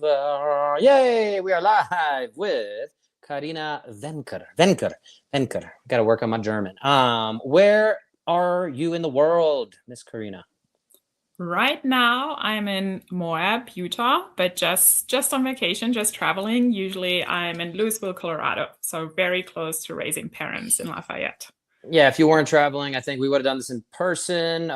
Yay, we are live with Karina Wenker. Got to work on my German. Where are you in the world, Miss Karina? Right now, I'm in Moab, Utah, but just on vacation, just traveling. Usually, I'm in Louisville, Colorado, so very close to raising parents in Lafayette. Yeah, if you weren't traveling, I think we would have done this in person.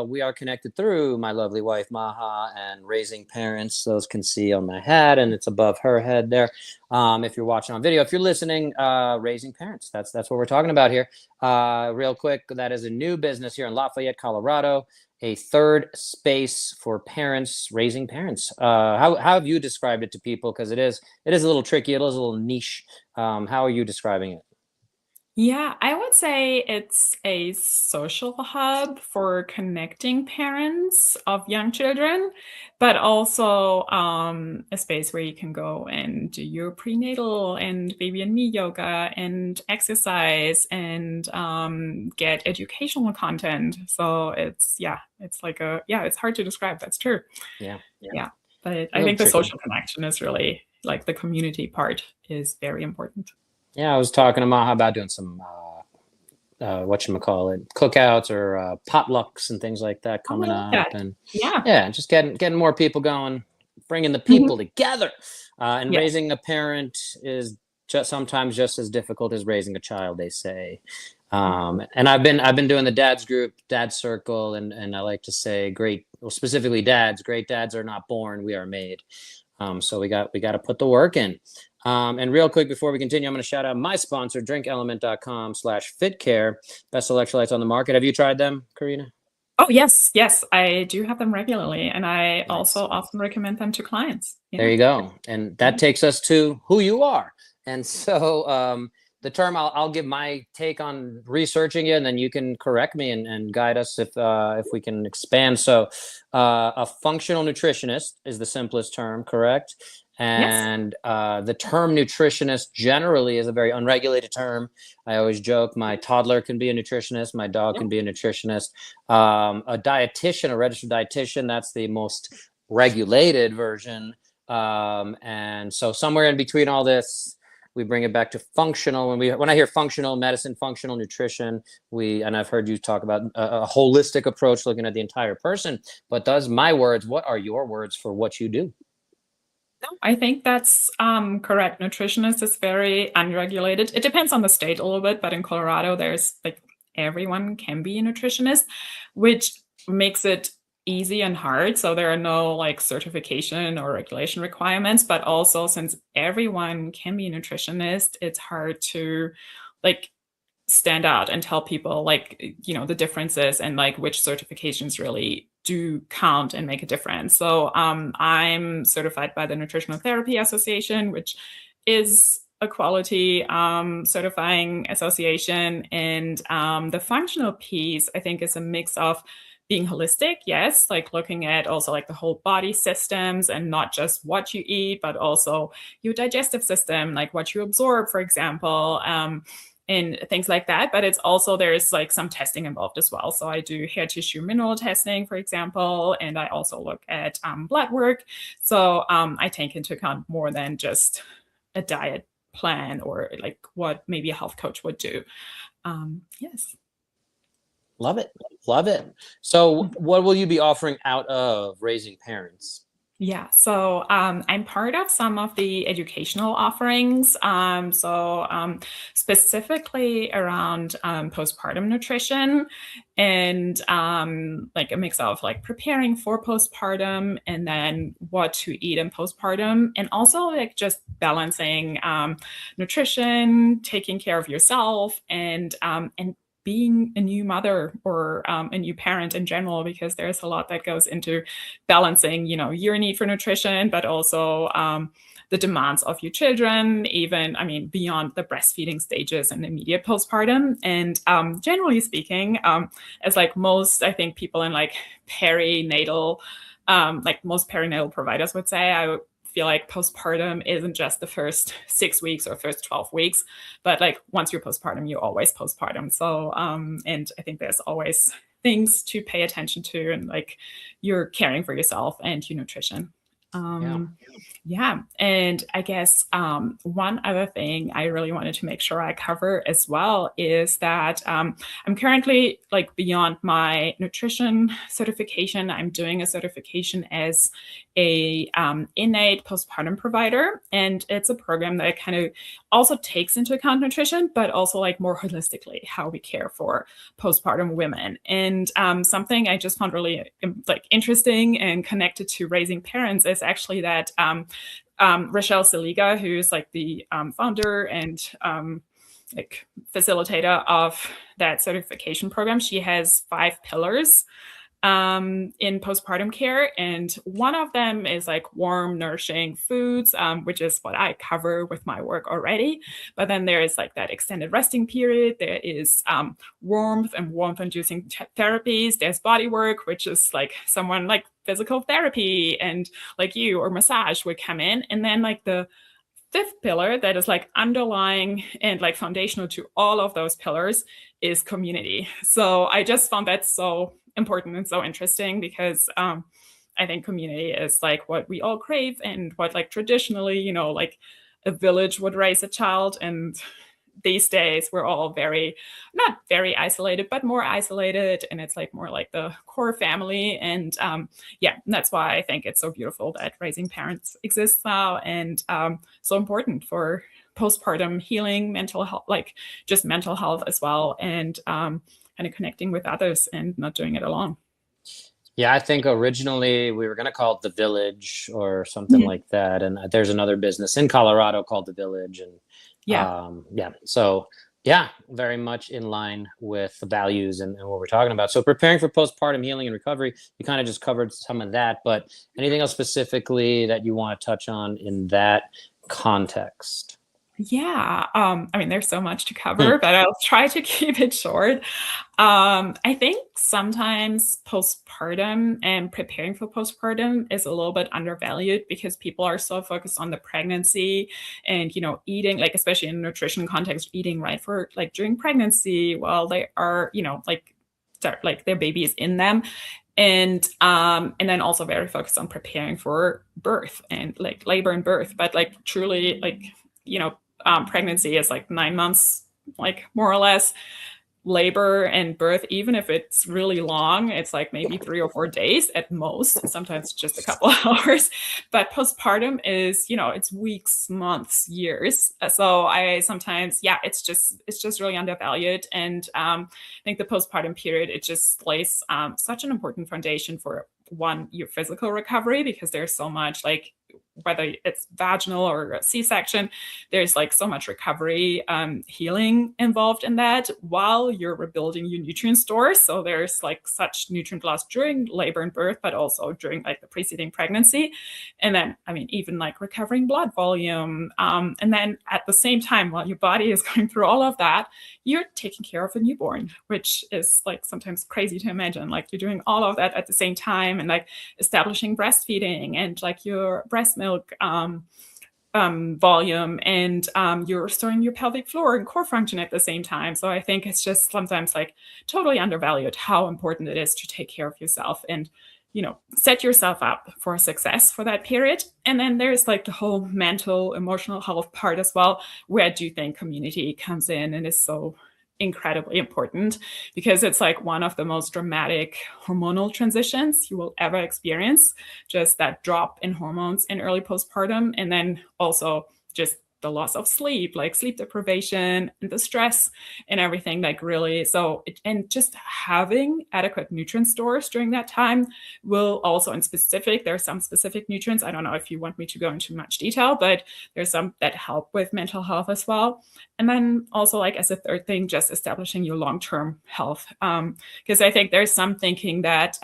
We are connected through my lovely wife, Maha, and raising parents. Those can see on my hat, and it's above her head there. If you're watching on video, if you're listening, raising parents. That's what we're talking about here. Real quick, that is a new business here in Lafayette, Colorado. A third space for parents raising parents. How have you described it to people? Because it is a little tricky. It is a little niche. How are you describing it? Yeah, I would say it's a social hub for connecting parents of young children, but also a space where you can go and do your prenatal and baby and me yoga and exercise and get educational content. So it's hard to describe. That's true. Yeah. Yeah, but A I little think the tricky. social connection is really like the community part is very important. Yeah, I was talking to Maha about doing some whatchamacallit, cookouts or potlucks and things like that Oh, I coming love up, that. and Yeah. yeah, just getting more people going, bringing the people Mhm. together. And Yes. raising a parent is sometimes just as difficult as raising a child, they say. And I've been doing the dads group, dad circle, and I like to say specifically dads. Great dads are not born; we are made. So we got to put the work in. And real quick before we continue, I'm going to shout out my sponsor, drinkelement.com/fitcare. Best electrolytes on the market. Have you tried them, Karina? Oh, yes, yes, I do have them regularly, and I also Nice. often recommend them to clients. There Yeah. you go. And Yeah. that takes us to who you are. And so the term, I'll give my take on researching it, and then you can correct me and guide us if we can expand. So a functional nutritionist is the simplest term, correct? Yes. And the term nutritionist generally is a very unregulated term. I always joke my toddler can be a nutritionist, my dog Yeah. can be a nutritionist. A dietitian, a registered dietitian, that's the most regulated version. And so somewhere in between all this, we bring it back to functional. When I hear functional medicine, functional nutrition, and I've heard you talk about a holistic approach, looking at the entire person. But what are your words for what you do? No, I think that's correct. Nutritionist is very unregulated. It depends on the state a little bit, but in Colorado, there's like everyone can be a nutritionist, which makes it easy and hard. So there are no like certification or regulation requirements, but also since everyone can be a nutritionist, it's hard to like stand out and tell people like the differences and like which certifications really do count and make a difference. So I'm certified by the Nutritional Therapy Association, which is a quality certifying association, and the functional piece I think is a mix of being holistic, yes, like looking at also like the whole body systems and not just what you eat, but also your digestive system, like what you absorb, for example, and things like that. But it's also, there's like some testing involved as well. So I do hair tissue mineral testing, for example, and I also look at blood work. So I take into account more than just a diet plan or like what maybe a health coach would do. Yes. Love it. Love it. So what will you be offering out of raising parents? Yeah, so I'm part of some of the educational offerings. Specifically around postpartum nutrition and like a mix of like preparing for postpartum and then what to eat in postpartum, and also like just balancing nutrition, taking care of yourself, and being a new mother or a new parent in general, because there's a lot that goes into balancing, your need for nutrition, but also the demands of your children, even, I mean, beyond the breastfeeding stages and immediate postpartum. And generally speaking, as like most, I think, people in like perinatal, like most perinatal providers would say, I feel like postpartum isn't just the first 6 weeks or first 12 weeks, but like once you're postpartum, you're always postpartum. So, and I think there's always things to pay attention to, and like you're caring for yourself and your nutrition. Yeah. Yeah. And I guess one other thing I really wanted to make sure I cover as well is that I'm currently like beyond my nutrition certification. I'm doing a certification as a innate postpartum provider. And it's a program that kind of also takes into account nutrition, but also like more holistically how we care for postpartum women. And something I just found really like interesting and connected to raising parents is actually that Rochelle Saliga, who's like the founder and like facilitator of that certification program, she has 5 pillars in postpartum care. And one of them is like warm, nourishing foods, which is what I cover with my work already. But then there is like that extended resting period. There is warmth and warmth inducing therapies. There's body work, which is like someone like physical therapy and like you or massage would come in. And then like the 5th pillar that is like underlying and like foundational to all of those pillars is community. So I just found that so important and so interesting because I think community is like what we all crave and what like traditionally, you know, like a village would raise a child. And these days we're all very not very isolated but more isolated, and it's like more like the core family. And yeah, and that's why I think it's so beautiful that raising parents exists now, and so important for postpartum healing, mental health, like just mental health as well, and kind of connecting with others and not doing it alone. Yeah, I think originally we were going to call it the Village or something like that. And there's another business in Colorado called the Village. And Yeah. yeah, so yeah, very much in line with the values and what we're talking about. So preparing for postpartum healing and recovery, you kind of just covered some of that, but anything else specifically that you want to touch on in that context? Yeah. I mean, there's so much to Hmm. cover, but I'll try to keep it short. I think sometimes postpartum and preparing for postpartum is a little bit undervalued because people are so focused on the pregnancy and, you know, eating, like, especially in nutrition context, eating right for like during pregnancy while they are, you know, like their baby is in them. And then also very focused on preparing for birth and like labor and birth. But like truly like, you know, pregnancy is like 9 months, like more or less. Labor and birth, even if it's really long, it's like maybe 3 or 4 days at most, sometimes just a couple of hours. But postpartum is, you know, it's weeks, months, years. So I sometimes, yeah, it's just really undervalued. And I think the postpartum period, it just lays such an important foundation for one, your physical recovery, because there's so much like whether it's vaginal or a C-section, there's like so much recovery, healing involved in that while you're rebuilding your nutrient stores. So there's like such nutrient loss during labor and birth, but also during like the preceding pregnancy. And then, I mean, even like recovering blood volume. And then at the same time, while your body is going through all of that, you're taking care of a newborn, which is like sometimes crazy to imagine. Like you're doing all of that at the same time and like establishing breastfeeding and like your breast milk volume, and you're restoring your pelvic floor and core function at the same time. So I think it's just sometimes like totally undervalued how important it is to take care of yourself and, you know, set yourself up for success for that period. And then there's like the whole mental, emotional health part as well, where I do think community comes in and is so incredibly important because it's like one of the most dramatic hormonal transitions you will ever experience, just that drop in hormones in early postpartum, and then also just the loss of sleep, like sleep deprivation and the stress and everything, like really. So and just having adequate nutrient stores during that time will also, in specific, there are some specific nutrients, I don't know if you want me to go into much detail, but there's some that help with mental health as well. And then also, like as a third thing, just establishing your long-term health, because I think there's some thinking that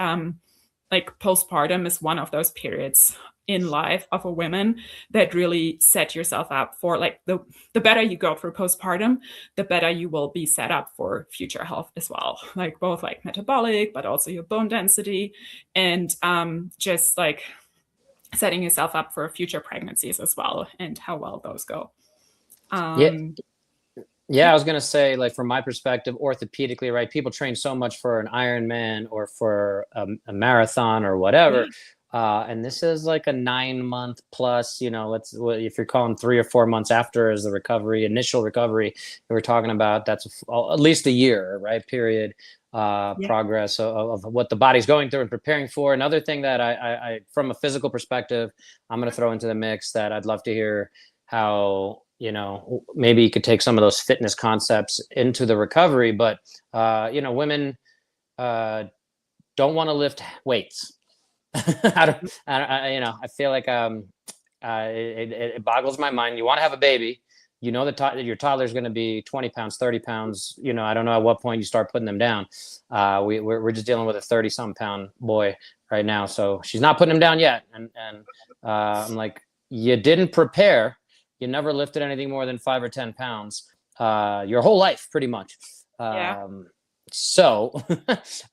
like postpartum is one of those periods in life of a woman that really set yourself up for like the better you go through postpartum, the better you will be set up for future health as well, like both like metabolic but also your bone density, and just like setting yourself up for future pregnancies as well and how well those go. Yeah. um Yeah, yeah. I was gonna say, like from my perspective, orthopedically, right? People train so much for an Ironman or for a marathon or whatever. And this is like a 9 month plus, if you're calling 3 or 4 months after as the recovery, initial recovery we're talking about, that's at least a year, right? Period. Yeah. Progress of what the body's going through and preparing for. Another thing that I from a physical perspective, I'm going to throw into the mix that I'd love to hear how, maybe you could take some of those fitness concepts into the recovery, but, women don't want to lift weights. I feel like it boggles my mind. You want to have a baby, that your toddler's going to be 20 pounds, 30 pounds. I don't know at what point you start putting them down. We're just dealing with a 30-something pound boy right now, so she's not putting him down yet. And I'm like, you didn't prepare. You never lifted anything more than 5 or 10 pounds your whole life, pretty much. Yeah. So,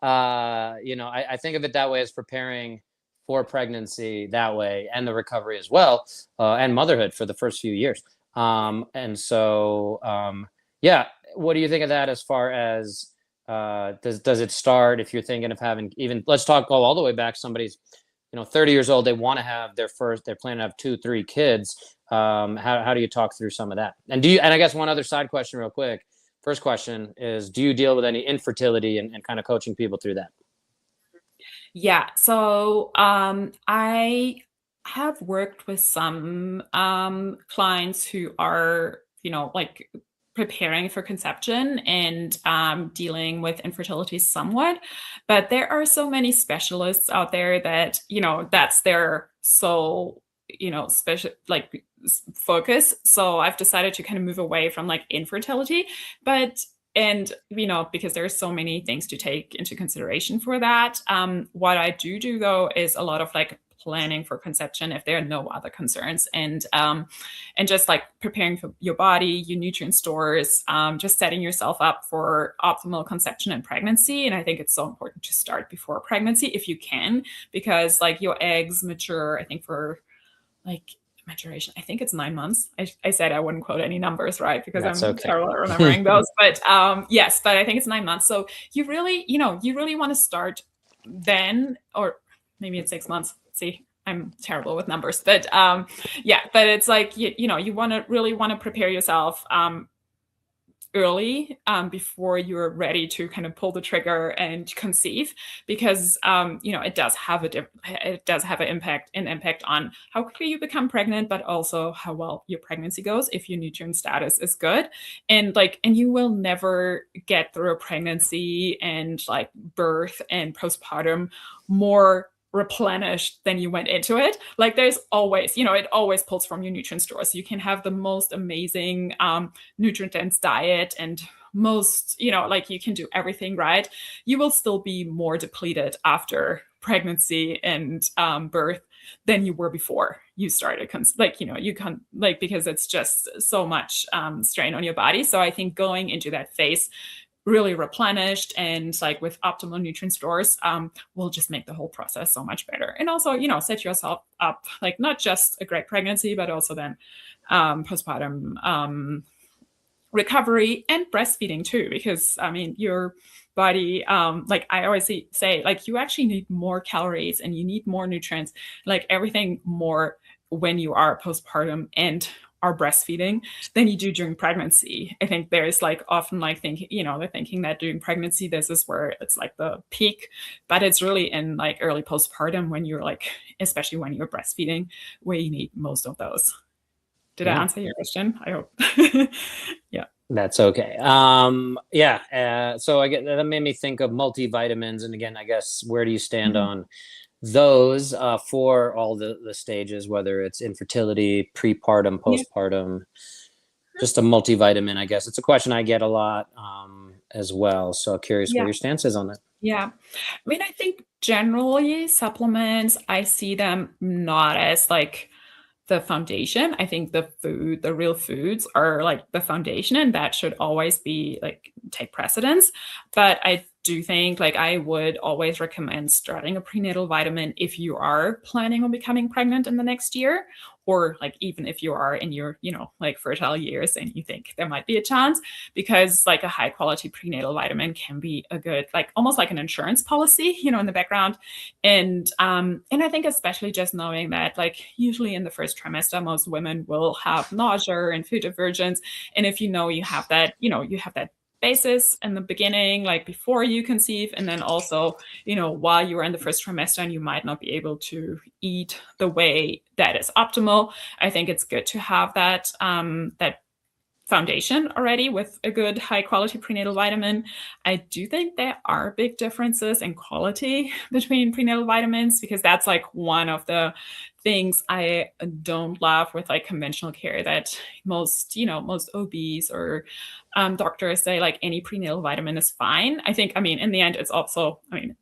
I think of it that way, as preparing for pregnancy that way, and the recovery as well, and motherhood for the first few years. And so, yeah, what do you think of that as far as, does it start, if you're thinking of having, even, let's go all the way back, somebody's, 30 years old, they want to have they're planning to have 2-3 kids. How do you talk through some of that? And I guess one other side question real quick. First question is, do you deal with any infertility and kind of coaching people through that? Yeah. So I have worked with some clients who are, like preparing for conception and dealing with infertility somewhat. But there are so many specialists out there that, that's their sole, special, like, focus. So I've decided to kind of move away from like infertility, and because there's so many things to take into consideration for that. What I do though is a lot of like planning for conception if there are no other concerns, and just like preparing for your body, your nutrient stores, just setting yourself up for optimal conception and pregnancy. And I think it's so important to start before pregnancy if you can, because like your eggs mature, I think, for like maturation, I think it's 9 months. I said I wouldn't quote any numbers, right? Because That's I'm okay. terrible at remembering those. But yes, but I think it's 9 months. So you really want to start then, or maybe it's 6 months. See, I'm terrible with numbers, but yeah, but it's like, you really want to prepare yourself early, before you're ready to kind of pull the trigger and conceive, because it does have an impact on how quickly you become pregnant, but also how well your pregnancy goes if your nutrient status is good. And you will never get through a pregnancy and like birth and postpartum more replenished than you went into it. Like there's always, it always pulls from your nutrient stores. So you can have the most amazing nutrient dense diet and most, like you can do everything right. You will still be more depleted after pregnancy and birth than you were before you started. You can, like, because it's just so much strain on your body. So I think going into that phase really replenished and like with optimal nutrient stores will just make the whole process so much better. And also, set yourself up like not just a great pregnancy, but also then postpartum recovery and breastfeeding too, because I mean, your body, like I always say, like you actually need more calories and you need more nutrients, like everything more when you are postpartum and are breastfeeding than you do during pregnancy. I think there's like often like thinking, they're thinking that during pregnancy, this is where it's like the peak, but it's really in like early postpartum when you're like, especially when you're breastfeeding, where you need most of those. Did I answer your question? I hope. Yeah. That's okay. Yeah. So that made me think of multivitamins. And again, I guess, where do you stand on those for all the stages, whether it's infertility, prepartum, postpartum, just a multivitamin? I guess it's a question I get a lot as well. So curious what your stance is on that. Yeah. I mean, I think generally supplements, I see them not as like the foundation. I think the real foods are like the foundation, and that should always be like take precedence. But I do think like I would always recommend starting a prenatal vitamin if you are planning on becoming pregnant in the next year, or like even if you are in your, like fertile years and you think there might be a chance, because like a high quality prenatal vitamin can be a good, like almost like an insurance policy, in the background. And I think especially just knowing that like usually in the first trimester, most women will have nausea and food aversions. And if you have that, you have that basis in the beginning, like before you conceive, and then also, while you are in the first trimester and you might not be able to eat the way that is optimal, I think it's good to have that foundation already with a good high quality prenatal vitamin. I do think there are big differences in quality between prenatal vitamins, because that's like one of the things I don't love with like conventional care, that most OBs or doctors say like any prenatal vitamin is fine. In the end, it's also,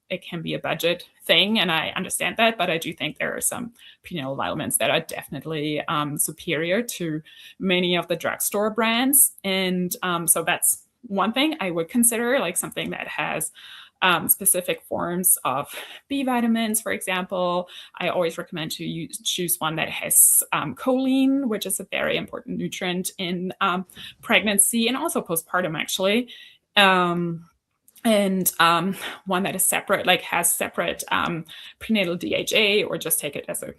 it can be a budget thing, and I understand that, but I do think there are some prenatal vitamins that are definitely superior to many of the drugstore brands. And so that's one thing I would consider, like something that has specific forms of B vitamins, for example. I always recommend to choose one that has choline, which is a very important nutrient in pregnancy and also postpartum, actually. And one that is separate, like has separate prenatal DHA, or just take it as a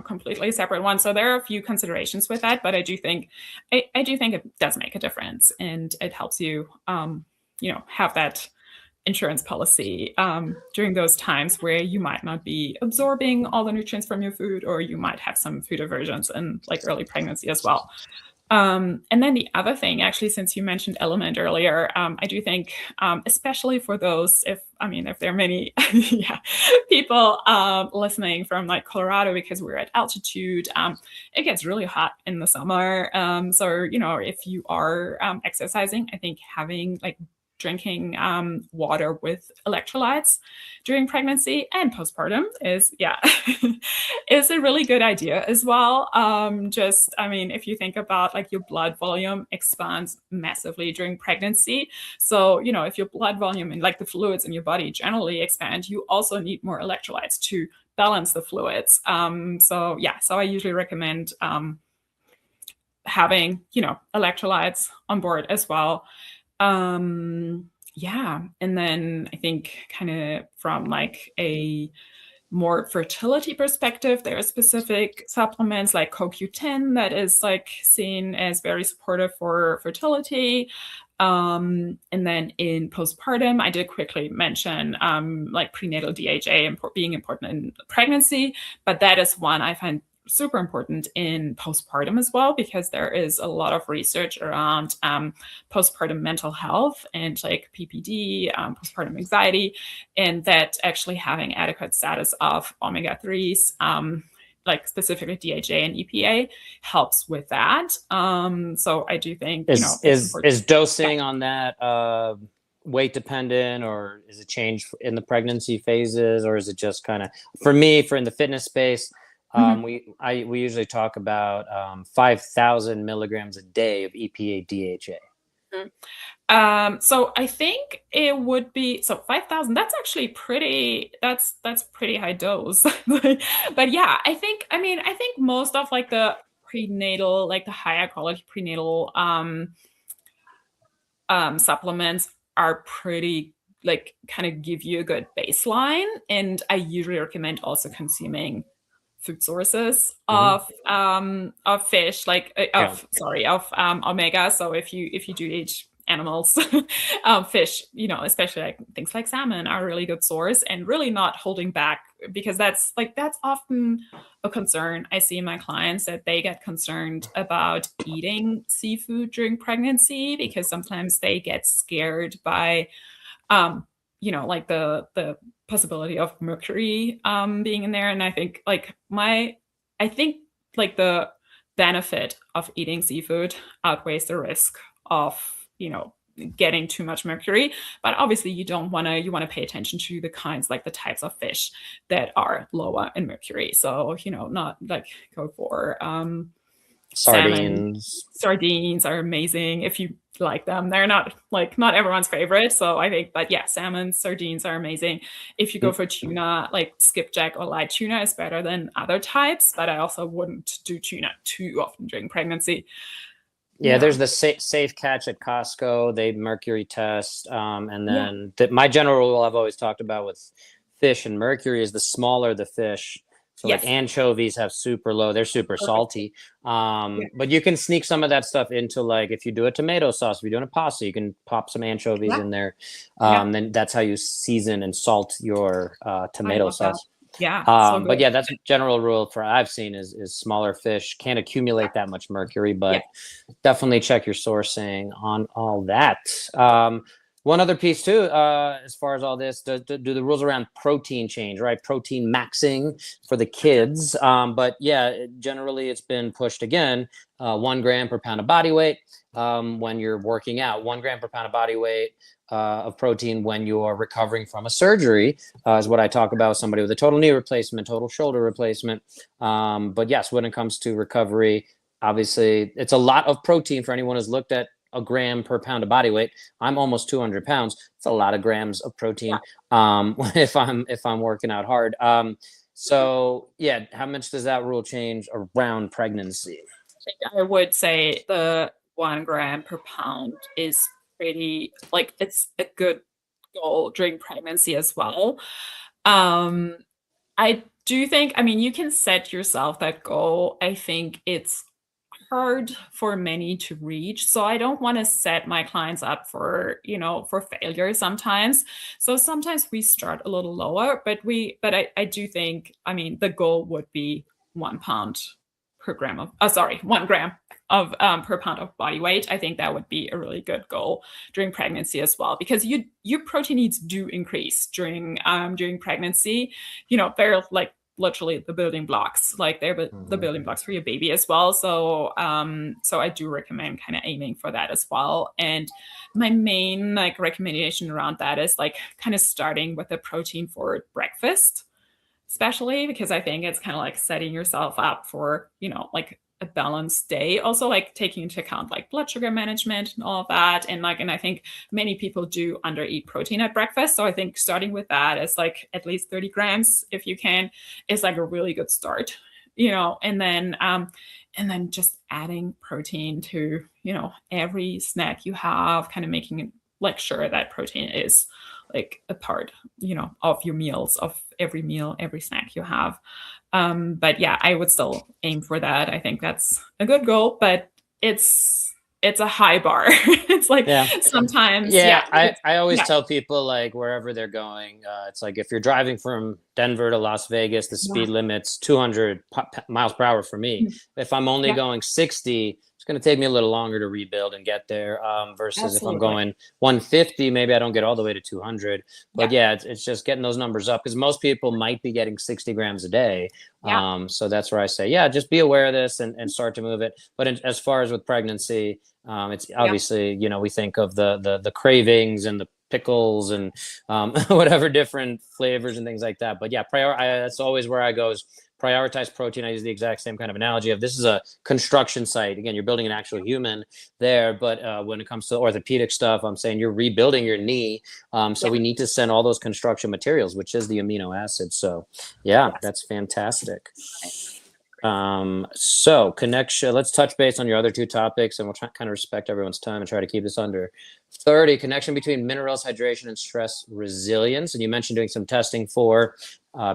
completely separate one. So there are a few considerations with that, but I do think it does make a difference, and it helps you have that insurance policy during those times where you might not be absorbing all the nutrients from your food, or you might have some food aversions in like early pregnancy as well. And then the other thing, actually, since you mentioned Element earlier, I do think, especially for those, if there are many people listening from like Colorado, because we're at altitude, it gets really hot in the summer. So, if you are exercising, I think having like drinking water with electrolytes during pregnancy and postpartum is is a really good idea as well. If you think about like your blood volume expands massively during pregnancy, so if your blood volume and like the fluids in your body generally expand, you also need more electrolytes to balance the fluids. So I usually recommend having electrolytes on board as well. And then I think kind of from like a more fertility perspective, there are specific supplements like CoQ10 that is like seen as very supportive for fertility. And then in postpartum, I did quickly mention like prenatal DHA being important in pregnancy, but that is one I find super important in postpartum as well, because there is a lot of research around postpartum mental health and like PPD, postpartum anxiety, and that actually having adequate status of omega-3s, like specifically DHA and EPA, helps with that. So I do think is dosing on that weight dependent, or is it changed in the pregnancy phases, or is it just kind of, for in the fitness space? We usually talk about 5,000 milligrams a day of EPA DHA. So I think it would be 5,000. That's actually pretty. That's pretty high dose. But yeah, I think most of like the prenatal, like the higher quality prenatal supplements are pretty like kind of give you a good baseline, and I usually recommend also consuming food sources of fish, like of omega. So if you do eat animals, fish, especially like things like salmon are a really good source, and really not holding back, because that's often a concern I see in my clients, that they get concerned about eating seafood during pregnancy because sometimes they get scared by like the possibility of mercury being in there. And I think the benefit of eating seafood outweighs the risk of getting too much mercury. But obviously you want to pay attention to the kinds, like the types of fish that are lower in mercury. So not like go for salmon, Sardines. sardines are amazing if you like them. They're not not everyone's favorite. So I think, but yeah, salmon, sardines are amazing. If you go for tuna, like skipjack or light tuna is better than other types, but I also wouldn't do tuna too often during pregnancy. Yeah, Yeah. there's the safe catch at Costco. They mercury test, and Yeah. then my general rule I've always talked about with fish and mercury is the smaller the fish. So like Yes. anchovies have super low; they're super Perfect. salty. Yeah. But you can sneak some of that stuff into, like, if you do a tomato sauce, if you're doing a pasta, you can pop some anchovies Yeah. in there. Yeah. Then that's how you season and salt your I tomato love that. sauce. Yeah. So But good. yeah, that's a general rule for I've seen is smaller fish can't accumulate that much mercury, Yeah. but definitely check your sourcing on all that. One other piece too, as far as all this, do the rules around protein change, right? Protein maxing for the kids. But yeah, generally it's been pushed again, 1 gram per pound of body weight when you're working out, 1 gram per pound of body weight of protein when you're recovering from a surgery is what I talk about. Somebody with a total knee replacement, total shoulder replacement. But yes, when it comes to recovery, obviously it's a lot of protein for anyone who's looked at a gram per pound of body weight. I'm almost 200 pounds. It's a lot of grams of protein if I'm working out hard. So yeah, how much does that rule change around pregnancy? I would say the 1 gram per pound is pretty, it's a good goal during pregnancy as well. I do think, I mean, you can set yourself that goal. I think it's hard for many to reach. So I don't want to set my clients up for, for failure sometimes. So sometimes we start a little lower, but I do think, I mean, the goal would be 1 pound per gram of, sorry, 1 gram of per pound of body weight. I think that would be a really good goal during pregnancy as well, because your protein needs do increase during pregnancy. They're like literally the building blocks, like they're the building blocks for your baby as well. So so I do recommend kind of aiming for that as well. And my main recommendation around that is kind of starting with the protein for breakfast, especially because I think it's kind of setting yourself up for a balanced day, also taking into account blood sugar management and all of that. And I think many people do under eat protein at breakfast, so I think starting with that is at least 30 grams if you can, is a really good start. And then just adding protein to every snack you have, kind of making it sure that protein is a part of your meals, of every meal, every snack you have. But yeah, I would still aim for that. I think that's a good goal, but it's a high bar. It's sometimes, I always yeah, tell people, wherever they're going, it's if you're driving from Denver to Las Vegas, the speed limit's 200 miles per hour for me. If I'm only going 60, it's going to take me a little longer to rebuild and get there, versus if I'm going 150, maybe I don't get all the way to 200. But it's just getting those numbers up, because most people might be getting 60 grams a day. So that's where I say, just be aware of this and start to move it. But as far as with pregnancy, it's obviously, we think of the cravings and the pickles and whatever different flavors and things like that. But that's always where I go, is prioritize protein. I use the exact same kind of analogy of, this is a construction site. Again, you're building an actual human there, but when it comes to orthopedic stuff, I'm saying you're rebuilding your knee. So we need to send all those construction materials, which is the amino acids. So that's fantastic. So connection, let's touch base on your other two topics, and we'll kind of respect everyone's time and try to keep this under 30. Connection between minerals, hydration, and stress resilience. And you mentioned doing some testing for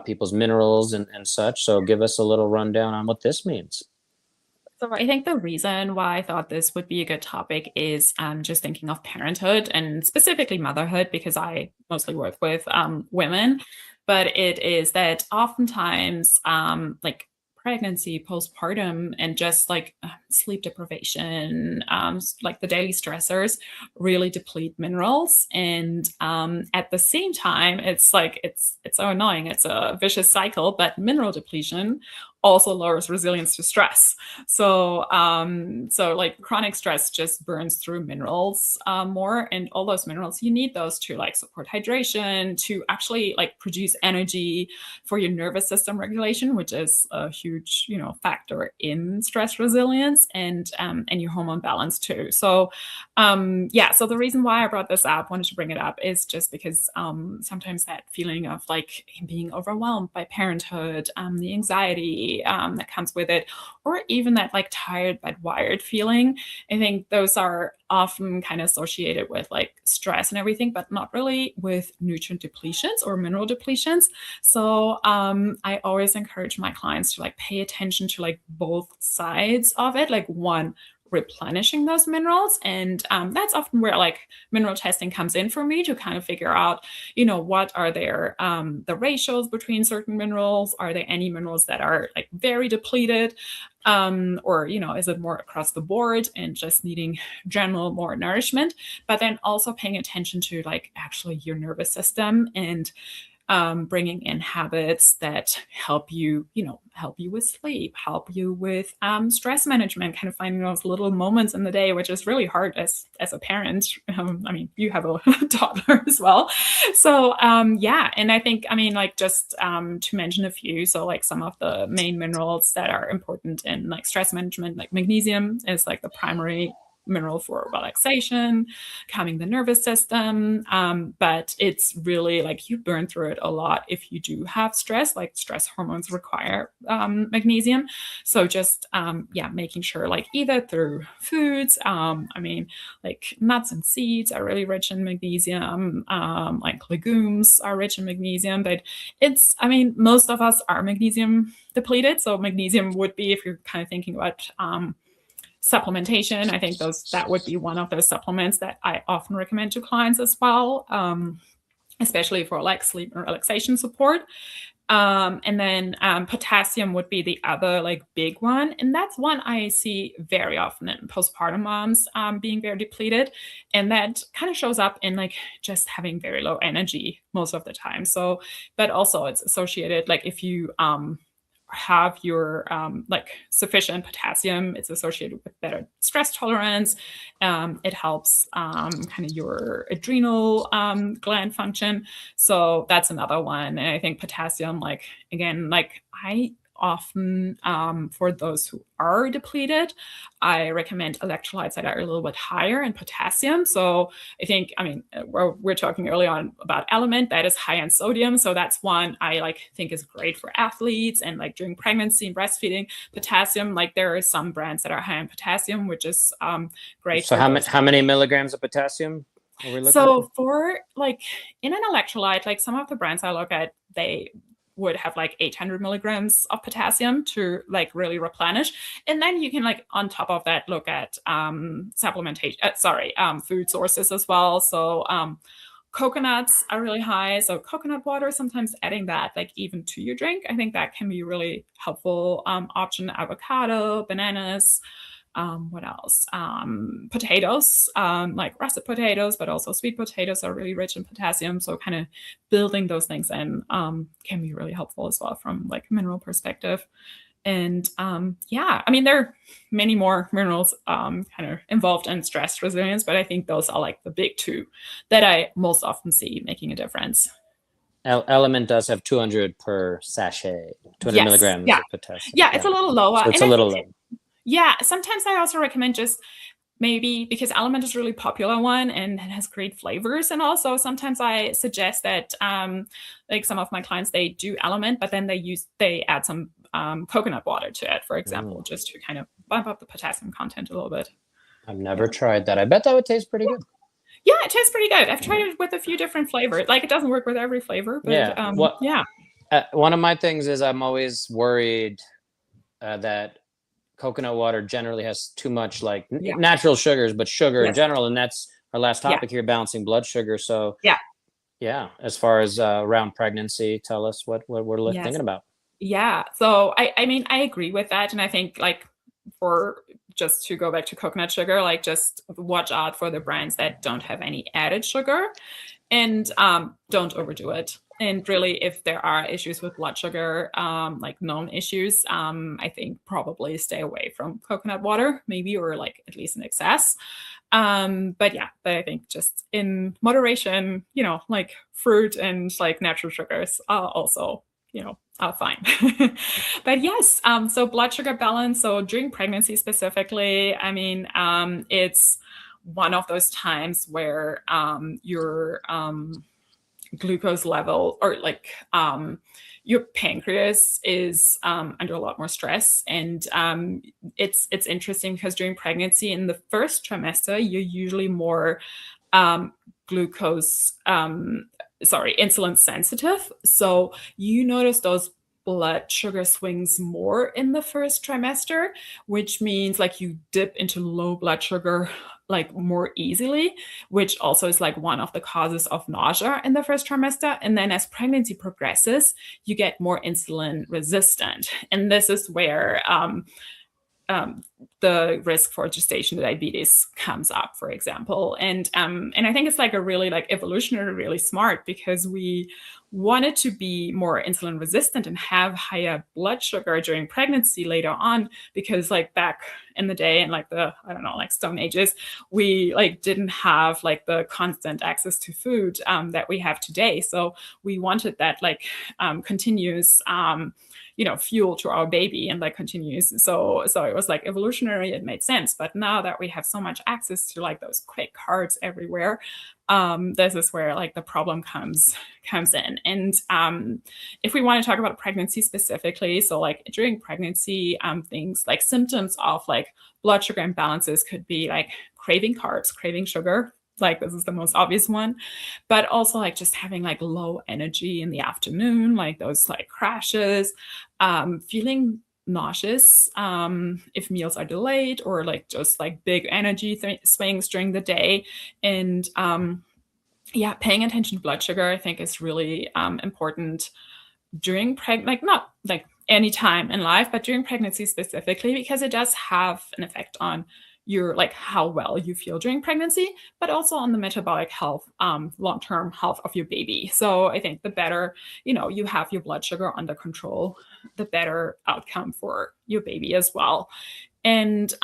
people's minerals and such. So give us a little rundown on what this means. So I think the reason why I thought this would be a good topic is just thinking of parenthood, and specifically motherhood, because I mostly work with women. But it is that oftentimes pregnancy, postpartum, and just sleep deprivation, the daily stressors really deplete minerals. And at the same time, it's so annoying. It's a vicious cycle, but mineral depletion also lowers resilience to stress. So like chronic stress just burns through minerals more, and all those minerals, you need those to like support hydration, to actually like produce energy for your nervous system regulation, which is a huge, factor in stress resilience, and your hormone balance too. So so the reason why I brought this up, wanted to bring it up, is just because sometimes that feeling of like being overwhelmed by parenthood, the anxiety that comes with it, or even that like tired but wired feeling, I think those are often kind of associated with like stress and everything, but not really with nutrient depletions or mineral depletions. So I always encourage my clients to like pay attention to like both sides of it. Like one, replenishing those minerals, and that's often where like mineral testing comes in for me, to kind of figure out what are their the ratios between certain minerals. Are there any minerals that are like very depleted, or is it more across the board and just needing general more nourishment? But then also paying attention to like actually your nervous system, and bringing in habits that help you with sleep, help you with stress management, kind of finding those little moments in the day, which is really hard as a parent. I mean, you have a toddler as well. So and I think, like just to mention a few, so like some of the main minerals that are important in like stress management, like magnesium is like the primary mineral for relaxation, calming the nervous system. But it's really like you burn through it a lot if you do have stress. Like stress hormones require magnesium. So just making sure, like either through foods, like nuts and seeds are really rich in magnesium. Like legumes are rich in magnesium, but most of us are magnesium depleted. So magnesium would be, if you're kind of thinking about supplementation, I think that would be one of those supplements that I often recommend to clients as well, especially for like sleep and relaxation support. And then potassium would be the other like big one, and that's one I see very often in postpartum moms being very depleted, and that kind of shows up in like just having very low energy most of the time. So, but also it's associated, like if you have your like sufficient potassium, it's associated with better stress tolerance. It helps kind of your adrenal gland function. So that's another one. And I think potassium, like again, like I often for those who are depleted, I recommend electrolytes that are a little bit higher in potassium. So I think, we're talking early on about Element that is high in sodium. So that's one I like think is great for athletes, and like during pregnancy and breastfeeding. Potassium, like there are some brands that are high in potassium, which is great. So how many milligrams of potassium are we looking at? For like in an electrolyte, like some of the brands I look at, they would have like 800 milligrams of potassium to like really replenish. And then you can like on top of that look at supplementation, food sources as well. So coconuts are really high. So coconut water, sometimes adding that like even to your drink, I think that can be really helpful option. Avocado, bananas, what else? Potatoes, like russet potatoes, but also sweet potatoes are really rich in potassium. So kind of building those things in can be really helpful as well from like a mineral perspective. And there are many more minerals kind of involved in stress resilience, but I think those are like the big two that I most often see making a difference. Element does have 200 per sachet, 200 milligrams of potassium. Yeah, it's a little lower. So it's a little low. Yeah, sometimes I also recommend just maybe, because Element is a really popular one and it has great flavors. And also sometimes I suggest that like some of my clients, they do Element, but then they add some coconut water to it, for example, just to kind of bump up the potassium content a little bit. I've never tried that. I bet that would taste pretty good. Yeah, it tastes pretty good. I've tried it with a few different flavors. Like it doesn't work with every flavor, but one of my things is I'm always worried that coconut water generally has too much like natural sugars, but sugar in general. And that's our last topic here, balancing blood sugar. So as far as around pregnancy, tell us what we're thinking about. Yeah. So I agree with that. And I think like for just to go back to coconut sugar, like just watch out for the brands that don't have any added sugar, and don't overdo it. And really, if there are issues with blood sugar, like known issues, I think probably stay away from coconut water, maybe, or like at least in excess. But I think just in moderation, like fruit and like natural sugars are also, are fine. But yes, so blood sugar balance. So during pregnancy specifically, I mean, it's one of those times where your glucose level, or like your pancreas is under a lot more stress. And it's interesting because during pregnancy in the first trimester, you're usually more insulin sensitive. So you notice those blood sugar swings more in the first trimester, which means like you dip into low blood sugar like more easily, which also is like one of the causes of nausea in the first trimester. And then as pregnancy progresses, you get more insulin resistant. And this is where the risk for gestational diabetes comes up, for example. And I think it's like a really like evolutionary, really smart, because we wanted to be more insulin resistant and have higher blood sugar during pregnancy later on, because like back in the day and like the, I don't know, like Stone Ages, we like didn't have like the constant access to food that we have today. So we wanted that like continuous fuel to our baby, and that continues. So it was like evolutionary, it made sense. But now that we have so much access to like those quick carbs everywhere, this is where like the problem comes in. And if we want to talk about pregnancy specifically, so like during pregnancy, things like symptoms of like blood sugar imbalances could be like craving carbs, craving sugar. Like this is the most obvious one, but also like just having like low energy in the afternoon, like those like crashes, feeling nauseous if meals are delayed, or like just like big energy swings during the day. And paying attention to blood sugar, I think, is really important during like not like any time in life, but during pregnancy specifically, because it does have an effect on your like how well you feel during pregnancy, but also on the metabolic health, long-term health of your baby. So I think the better you have your blood sugar under control, the better outcome for your baby as well. And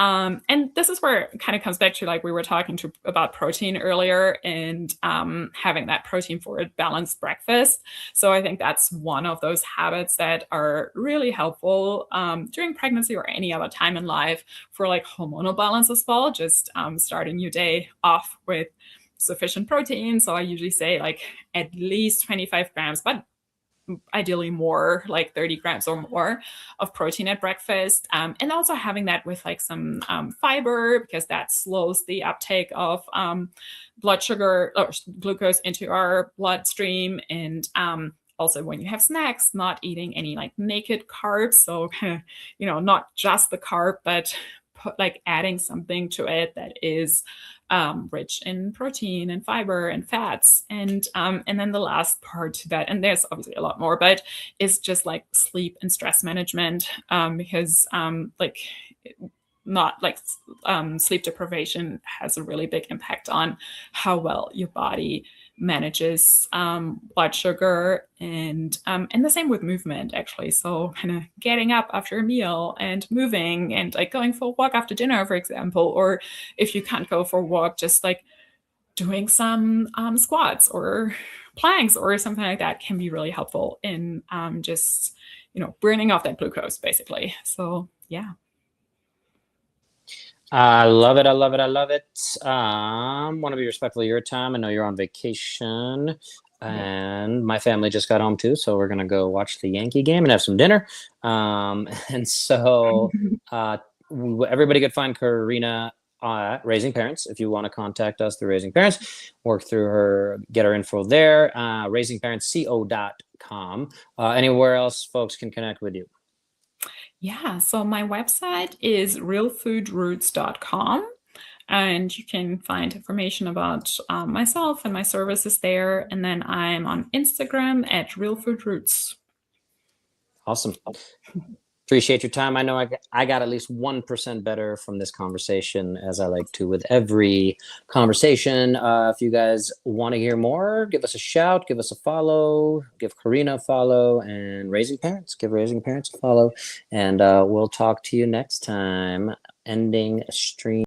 this is where it kind of comes back to like we were talking about protein earlier, and having that protein for a balanced breakfast. So I think that's one of those habits that are really helpful during pregnancy or any other time in life for like hormonal balance as well. Just starting your day off with sufficient protein. So I usually say like at least 25 grams, but ideally more, like 30 grams or more of protein at breakfast. And also having that with like some fiber, because that slows the uptake of blood sugar or glucose into our bloodstream. And also when you have snacks, not eating any like naked carbs. So kind of, not just the carb, but like adding something to it that is rich in protein and fiber and fats. And then the last part to that, and there's obviously a lot more, but is just like sleep and stress management, because like not like sleep deprivation has a really big impact on how well your body manages blood sugar, and the same with movement actually. So kind of getting up after a meal and moving, and like going for a walk after dinner, for example, or if you can't go for a walk, just like doing some squats or planks or something like that can be really helpful in just burning off that glucose basically. So yeah. I love it. I love it. I love it. Want to be respectful of your time. I know you're on vacation, and my family just got home too, so we're gonna go watch the Yankee game and have some dinner. And so everybody could find Karina Raising Parents. If you want to contact us through Raising Parents, work through her, get her info there. raisingparentsco.com. Anywhere else folks can connect with you? Yeah, so my website is realfoodroots.com, and you can find information about myself and my services there. And then I'm on Instagram at realfoodroots. Awesome. Appreciate your time. I know I got at least 1% better from this conversation, as I like to with every conversation. If you guys want to hear more, give us a shout, give us a follow, give Karina a follow, and Raising Parents, give Raising Parents a follow. And we'll talk to you next time. Ending stream.